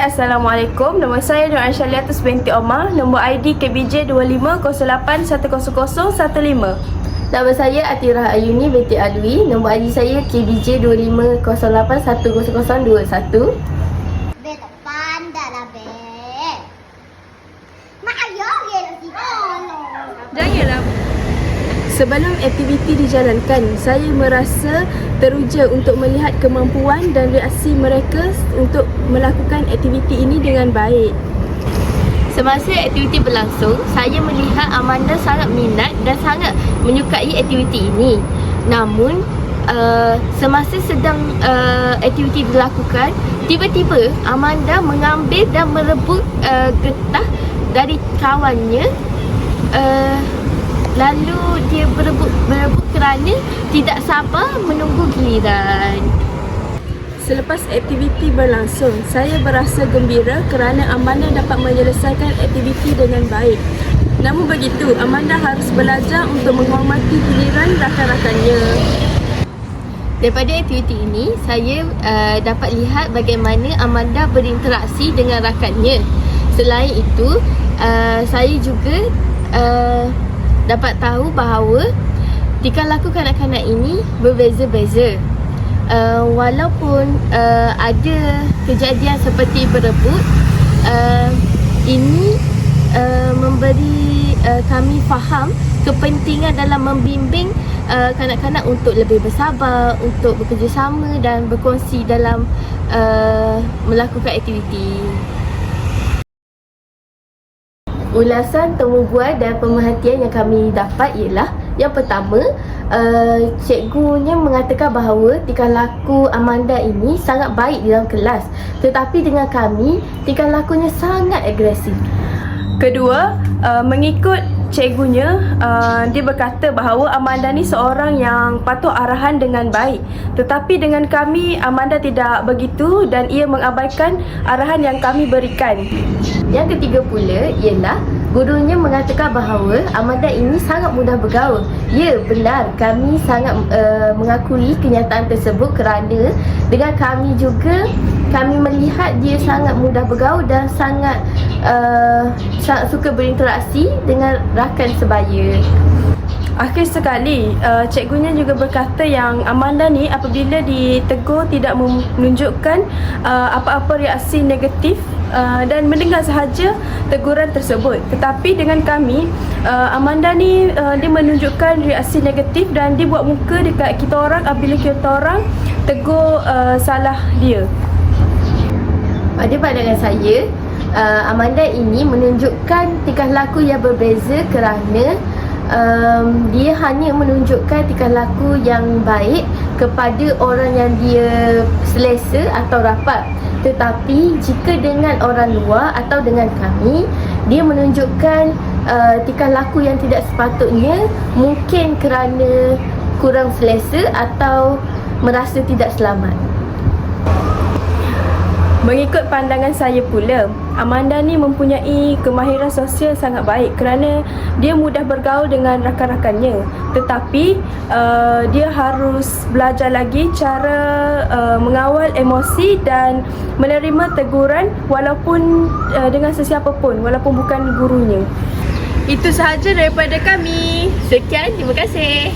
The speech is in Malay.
Hai, Assalamualaikum. Nama saya Nur Ansyaliatus binti Omar. Nombor ID KBJ 2508100015. Nama saya Atirah Ayuni binti Alwi. Nombor ID saya KBJ 2508100021. Beta panda lah, be. Mak ayah dia nak sekolah. Janganlah. Sebelum aktiviti dijalankan, saya merasa teruja untuk melihat kemampuan dan reaksi mereka untuk melakukan aktiviti ini dengan baik. Semasa aktiviti berlangsung, saya melihat Amanda sangat minat dan sangat menyukai aktiviti ini. Namun, semasa sedang aktiviti dilakukan, tiba-tiba Amanda mengambil dan merebut getah dari kawannya. Lalu dia berebut kerana tidak sabar menunggu giliran. Selepas aktiviti berlangsung, saya berasa gembira kerana Amanda dapat menyelesaikan aktiviti dengan baik. Namun begitu, Amanda harus belajar untuk menghormati giliran rakan-rakannya. Daripada aktiviti ini, saya dapat lihat bagaimana Amanda berinteraksi dengan rakannya. Selain itu, saya juga dapat tahu bahawa tingkah laku kanak-kanak ini berbeza-beza. Walaupun ada kejadian seperti berebut, ini memberi kami faham kepentingan dalam membimbing kanak-kanak untuk lebih bersabar, untuk bekerjasama dan berkongsi dalam melakukan aktiviti. Ulasan, temu bual dan pemerhatian yang kami dapat ialah yang pertama, cikgunya mengatakan bahawa tingkah laku Amanda ini sangat baik dalam kelas, tetapi dengan kami, tingkah lakunya sangat agresif. Kedua, mengikut cikgunya, dia berkata bahawa Amanda ni seorang yang patuh arahan dengan baik. Tetapi dengan kami, Amanda tidak begitu dan ia mengabaikan arahan yang kami berikan. Yang ketiga pula ialah gurunya mengatakan bahawa Amanda ini sangat mudah bergaul. Ya, benar, kami sangat mengakui kenyataan tersebut kerana dengan kami juga, kami melihat dia sangat mudah bergaul dan sangat suka berinteraksi dengan rakan sebaya. Akhir sekali, cikgunya juga berkata yang Amanda ni apabila ditegur tidak menunjukkan apa-apa reaksi negatif dan mendengar sahaja teguran tersebut. Tetapi dengan kami, Amanda ni dia menunjukkan reaksi negatif dan dia buat muka dekat kita orang apabila kita orang tegur salah dia. Pada pandangan saya, Amanda ini menunjukkan tingkah laku yang berbeza kerana dia hanya menunjukkan tingkah laku yang baik kepada orang yang dia selesa atau rapat. Tetapi jika dengan orang luar atau dengan kami, dia menunjukkan tingkah laku yang tidak sepatutnya, mungkin kerana kurang selesa atau merasa tidak selamat. Mengikut pandangan saya pula, Amanda ni mempunyai kemahiran sosial sangat baik kerana dia mudah bergaul dengan rakan-rakannya. Tetapi dia harus belajar lagi cara mengawal emosi dan menerima teguran walaupun dengan sesiapa pun, walaupun bukan gurunya. Itu sahaja daripada kami. Sekian, terima kasih.